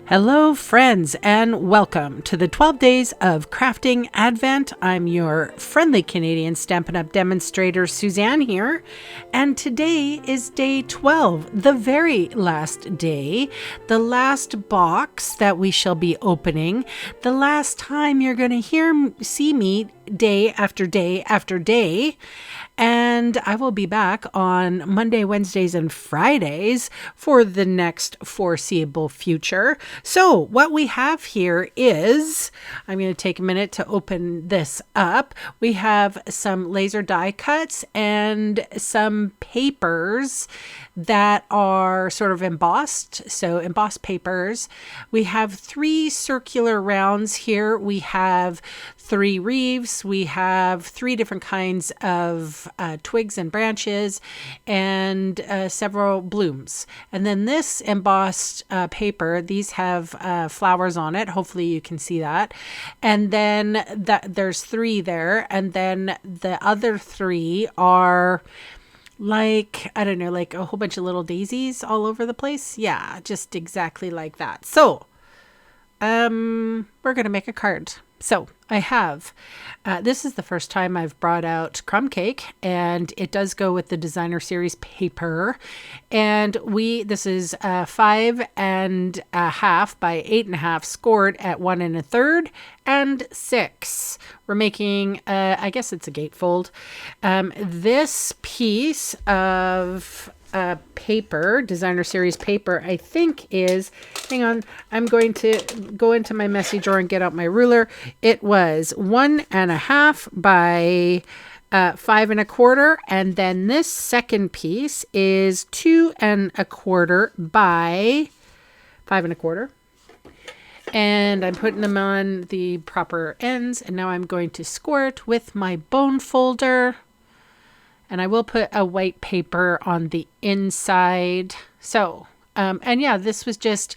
Hello, friends, and welcome to the 12 Days of Crafting Advent. I'm your friendly Canadian Stampin' Up! Demonstrator Susanne here, and today is day 12, the very last day, the last box that we shall be opening, the last time you're going to see me day after day after day. And I will be back on Monday, Wednesdays, and Fridays for the next foreseeable future. So what we have here is, I'm going to take a minute to open this up. We have some laser die cuts and some papers that are sort of embossed. So embossed papers. We have 3 circular rounds here. We have 3 reefs. We have 3 different kinds of twigs and branches and several blooms. And then this embossed paper, these have flowers on it. Hopefully you can see that. And then there's 3 there. And then the other 3 are like, I don't know, like a whole bunch of little daisies all over the place. Yeah, just exactly like that. So, we're going to make a card. So I have, this is the first time I've brought out crumb cake, and it does go with the designer series paper. And this is 5.5 by 8.5 scored at 1 1/3 and 6. We're making, I guess it's a gatefold. This piece of paper, designer series paper, I think is, hang on, I'm going to go into my messy drawer and get out my ruler. It was 1.5 by 5 1/4, and then this second piece is 2 1/4 by 5 1/4. And I'm putting them on the proper ends, and now I'm going to score it with my bone folder. And I will put a white paper on the inside. So, and yeah, this was just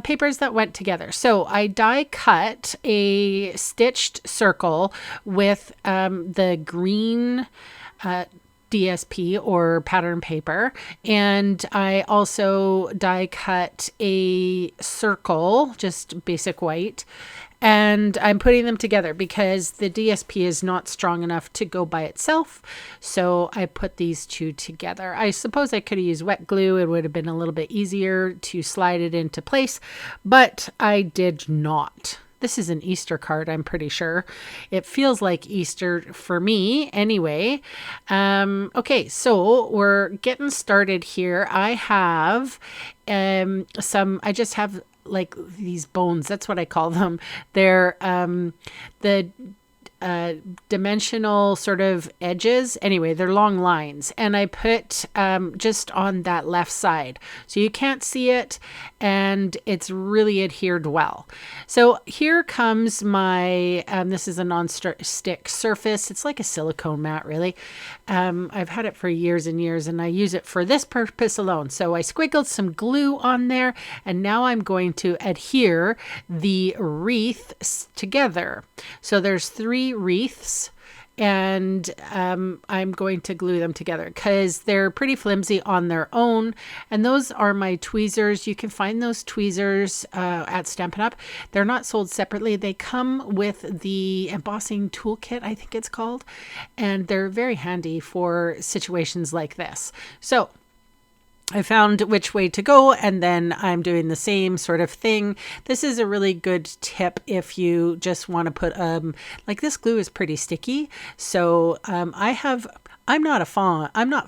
papers that went together. So I die cut a stitched circle with the green DSP or pattern paper. And I also die cut a circle, just basic white. And I'm putting them together because the DSP is not strong enough to go by itself. So I put these 2 together. I suppose I could have used wet glue. It would have been a little bit easier to slide it into place, but I did not. This is an Easter card, I'm pretty sure. It feels like Easter for me anyway. Okay, so we're getting started here. I have I just have like these bones. That's what I call them. They're the dimensional sort of edges. Anyway, they're long lines, and I put just on that left side, so you can't see it, and it's really adhered well. So here comes my this is a non-stick surface. It's like a silicone mat, really. I've had it for years and years, and I use it for this purpose alone. So I squiggled some glue on there, and now I'm going to adhere the wreaths together. So there's 3 wreaths, and I'm going to glue them together because they're pretty flimsy on their own. And those are my tweezers. You can find those tweezers at Stampin' Up. They're not sold separately. They come with the embossing toolkit, I think it's called, and they're very handy for situations like this. So I found which way to go, and then I'm doing the same sort of thing. This is a really good tip if you just want to put, like this glue is pretty sticky. So I'm not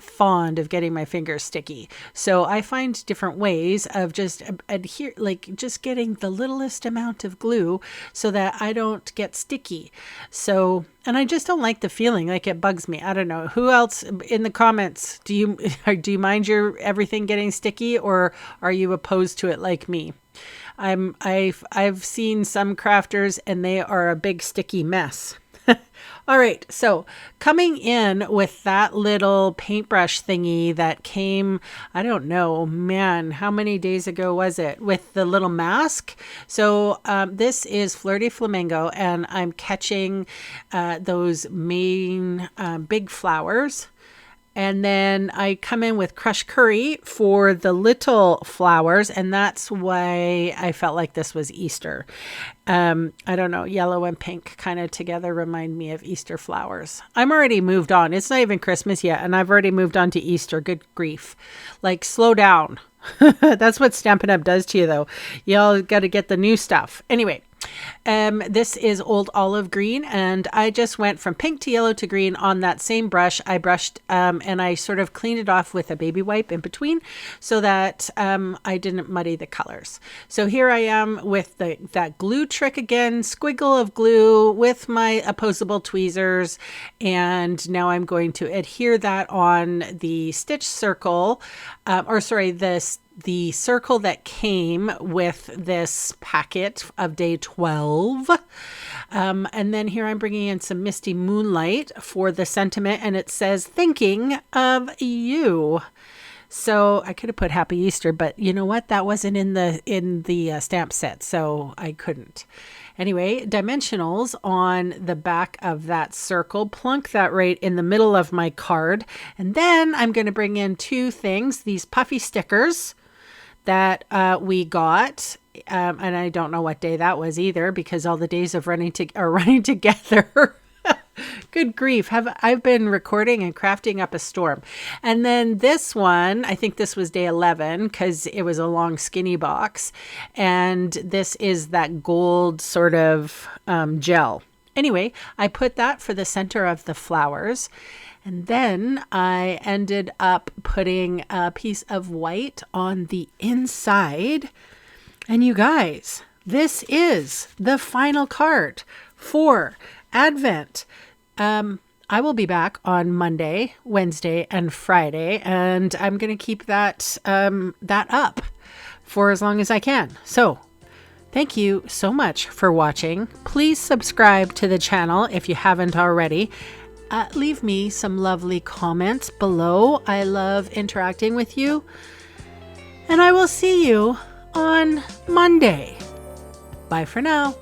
fond of getting my fingers sticky. So I find different ways of just just getting the littlest amount of glue so that I don't get sticky. So, and I just don't like the feeling, like it bugs me. I don't know. Who else in the comments, do you mind your everything getting sticky, or are you opposed to it like me? I've seen some crafters and they are a big sticky mess. All right, so coming in with that little paintbrush thingy that came, I don't know, man, how many days ago was it, with the little mask? So this is Flirty Flamingo, and I'm catching those main big flowers. And then I come in with crushed curry for the little flowers, and that's why I felt like this was Easter. I don't know, yellow and pink kind of together remind me of Easter flowers. I'm already moved on. It's not even Christmas yet, and I've already moved on to Easter. Good grief. Like, slow down. That's what Stampin' Up does to you, though. Y'all got to get the new stuff. Anyway, this is Old Olive Green, and I just went from pink to yellow to green on that same brush. I brushed and I sort of cleaned it off with a baby wipe in between so that I didn't muddy the colors. So here I am with that glue trick again, squiggle of glue with my opposable tweezers, and now I'm going to adhere that on the stitch circle, the circle that came with this packet of day 12. And then here I'm bringing in some Misty Moonlight for the sentiment, and it says, thinking of you. So I could have put Happy Easter, but you know what? That wasn't in the stamp set, so I couldn't. Anyway, dimensionals on the back of that circle, plunk that right in the middle of my card. And then I'm going to bring in two things, these puffy stickers that we got. And I don't know what day that was either, because all the days of running together. Good grief. I've been recording and crafting up a storm. And then this one, I think this was day 11 because it was a long skinny box. And this is that gold sort of gel. Anyway, I put that for the center of the flowers. And then I ended up putting a piece of white on the inside. And you guys, this is the final card for Advent. I will be back on Monday, Wednesday, and Friday, and I'm going to keep that up for as long as I can. So thank you so much for watching. Please subscribe to the channel if you haven't already. Leave me some lovely comments below. I love interacting with you. And I will see you on Monday. Bye for now.